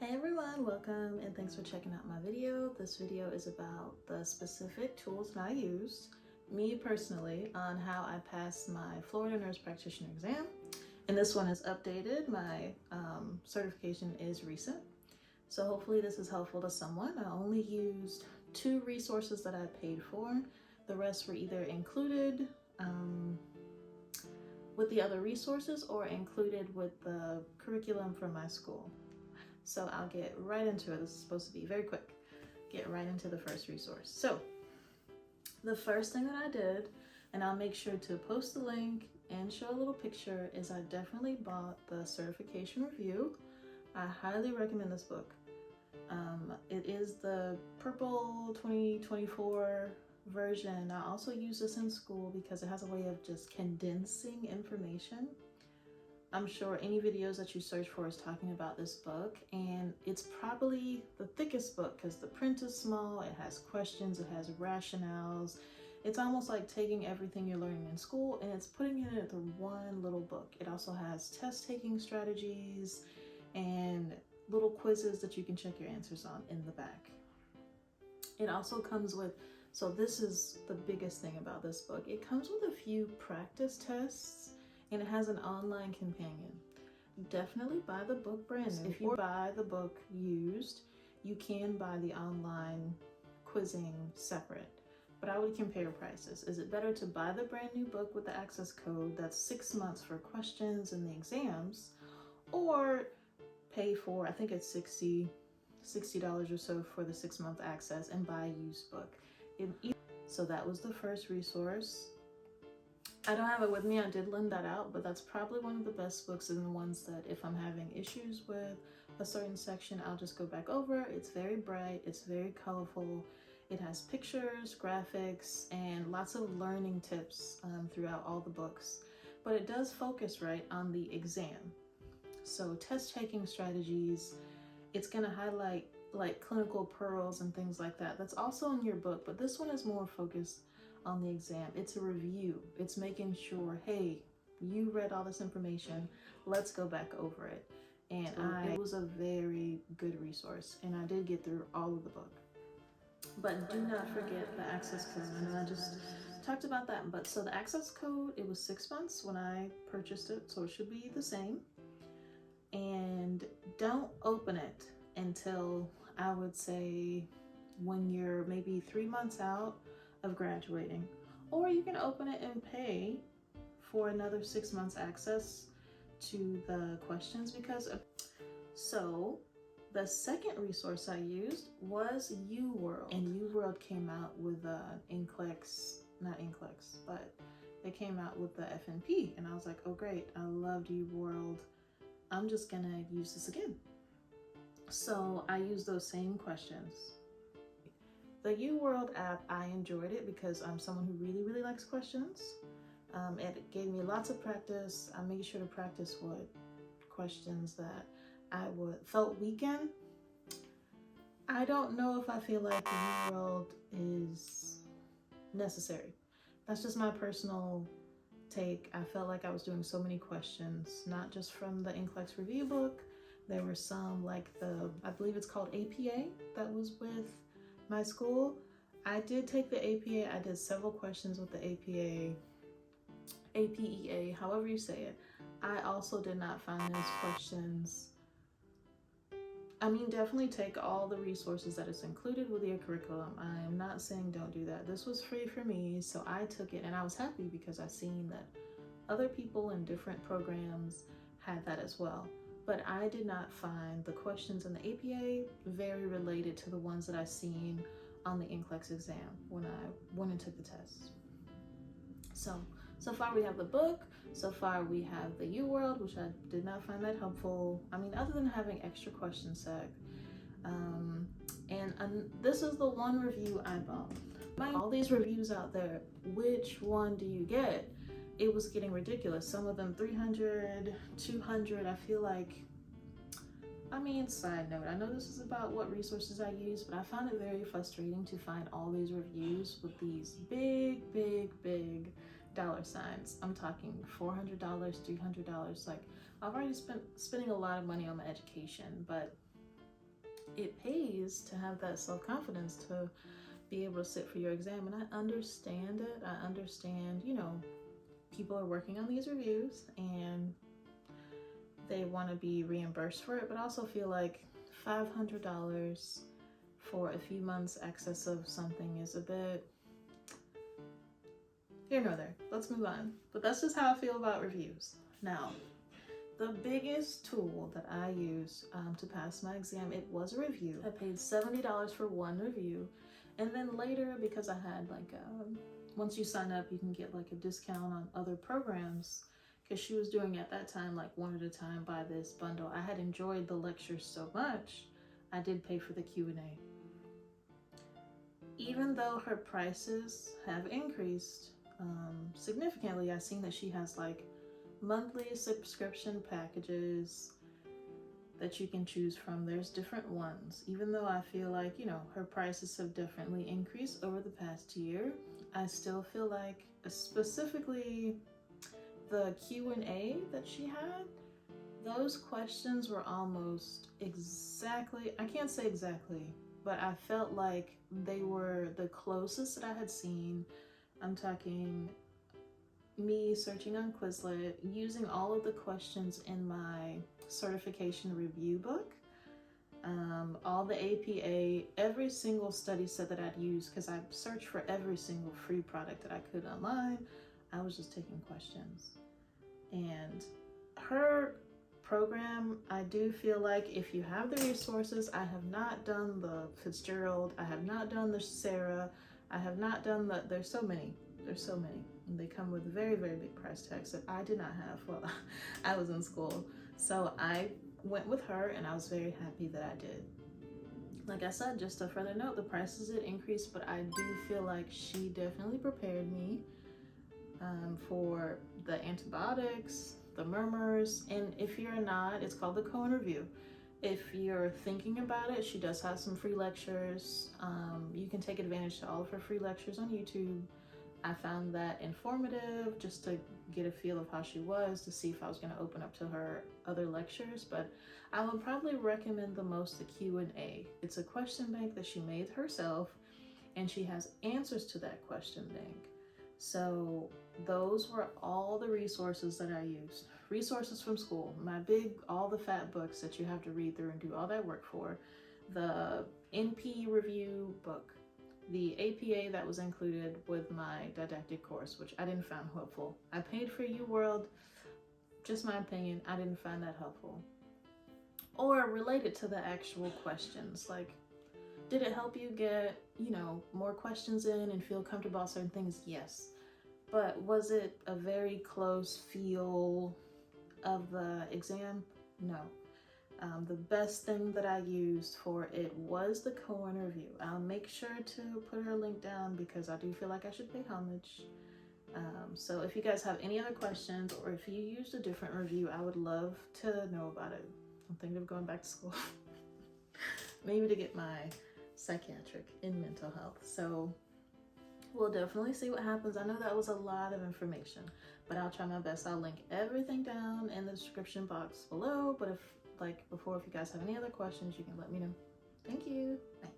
Hey everyone, welcome and thanks for checking out my video. This video is about the specific tools that I used, me personally, on how I passed my Florida Nurse Practitioner exam. And this one is updated. My certification is recent. So hopefully this is helpful to someone. I only used 2 resources that I paid for. The rest were either included with the other resources or included with the curriculum from my school. So I'll get right into it. This is supposed to be very quick. Get right into the first resource. So the first thing that I did, and I'll make sure to post the link and show a little picture, is I definitely bought the certification review. I highly recommend this book. It is the purple 2024 version. I also use this in school because it has a way of just condensing information. I'm sure any videos that you search for is talking about this book, and it's probably the thickest book because the print is small, it has questions, it has rationales. It's almost like taking everything you're learning in school and it's putting it into one little book. It also has test-taking strategies and little quizzes that you can check your answers on in the back. It also comes with, so this is the biggest thing about this book, it comes with a few practice tests. And it has an online companion. Definitely buy the book brand new. If you buy the book used, you can buy the online quizzing separate. But I would compare prices. Is it better to buy the brand new book with the access code that's 6 months for questions and the exams, or pay for, I think it's $60 or so for the 6-month access and buy a used book? So that was the first resource. I don't have it with me, I did lend that out, but that's probably one of the best books and the ones that if I'm having issues with a certain section, I'll just go back over. It's very bright, it's very colorful, it has pictures, graphics, and lots of learning tips throughout all the books. But it does focus right on the exam. So test-taking strategies, it's gonna highlight like clinical pearls and things like that. That's also in your book, but this one is more focused on the exam. It's a review. It's making sure, hey, you read all this information, let's go back over it. And it was a very good resource, and I did get through all of the book. But do not forget the access code. I know I just talked about that, but so the access code, it was 6 months when I purchased it, so it should be the same. And don't open it until, I would say, when you're maybe 3 months out of graduating, or you can open it and pay for another 6 months access to the questions. So the second resource I used was UWorld, and UWorld came out with not NCLEX, but they came out with the FNP, and I was like, oh great, I loved UWorld, I'm just gonna use this again. So I used those same questions. The UWorld app, I enjoyed it because I'm someone who really likes questions. It gave me lots of practice. I made sure to practice what questions that I felt weak in. I don't know if I feel like the UWorld is necessary. That's just my personal take. I felt like I was doing so many questions, not just from the NCLEX review book. There were some like I believe it's called APA, that was with my school. I did take the APA. I did several questions with the APA, APEA, however you say it. I also did not find those questions. I mean, definitely take all the resources that is included with your curriculum. I am not saying don't do that. This was free for me, so I took it, and I was happy because I seen that other people in different programs had that as well. But I did not find the questions in the APA very related to the ones that I seen on the NCLEX exam when I went and took the test. So far we have the book, so far we have the UWorld, which I did not find that helpful. I mean, other than having extra question sec. And this is the one review I bought. All these reviews out there, which one do you get? It was getting ridiculous. Some of them 300, 200. I feel like, I mean, side note, I know this is about what resources I use, but I found it very frustrating to find all these reviews with these big dollar signs. I'm talking $400, $300. Like, I've already spending a lot of money on my education, but it pays to have that self-confidence to be able to sit for your exam. And I understand it. I understand, you know, people are working on these reviews and they want to be reimbursed for it, but I also feel like $500 for a few months access of something is a bit here nor there. Let's move on. But that's just how I feel about reviews. Now, the biggest tool that I used to pass my exam, it was a review. I paid $70 for one review, and then later, because I had like once you sign up, you can get like a discount on other programs, because she was doing at that time like one at a time, buy this bundle. I had enjoyed the lectures so much, I did pay for the Q&A. Even though her prices have increased significantly, I've seen that she has like monthly subscription packages that you can choose from. There's different ones. Even though I feel like, you know, her prices have definitely increased over the past year, I still feel like, specifically the Q&A that she had, those questions were almost exactly, I can't say exactly, but I felt like they were the closest that I had seen. I'm talking me searching on Quizlet, using all of the questions in my certification review book, all the APA, every single study set that I'd use, because I searched for every single free product that I could online. I was just taking questions. And her program, I do feel like if you have the resources, I have not done the Fitzgerald, I have not done the Sarah, I have not done the, there's so many. And they come with very, very big price tags that I did not have while I was in school. So I went with her and I was very happy that I did. Like I said, just a further note, the prices did increase, but I do feel like she definitely prepared me for the antibiotics, the murmurs, and if you're not, it's called the Cohen Review. If you're thinking about it, she does have some free lectures. You can take advantage to all of her free lectures on YouTube. I found that informative just to get a feel of how she was, to see if I was going to open up to her other lectures, but I would probably recommend the most the Q&A. It's a question bank that she made herself, and she has answers to that question bank. So those were all the resources that I used. Resources from school, my big, all the fat books that you have to read through and do all that work for, the NP review book, the APA that was included with my didactic course, which I didn't find helpful. I paid for UWorld, just my opinion, I didn't find that helpful. Or related to the actual questions, like, did it help you get, you know, more questions in and feel comfortable about certain things? Yes. But was it a very close feel of the exam? No. The best thing that I used for it was the Cohen Review. I'll make sure to put her link down because I do feel like I should pay homage. So if you guys have any other questions, or if you used a different review, I would love to know about it. I'm thinking of going back to school. Maybe to get my psychiatric in mental health. So we'll definitely see what happens. I know that was a lot of information, but I'll try my best. I'll link everything down in the description box below, but if you guys have any other questions, you can let me know. Thank you. Bye.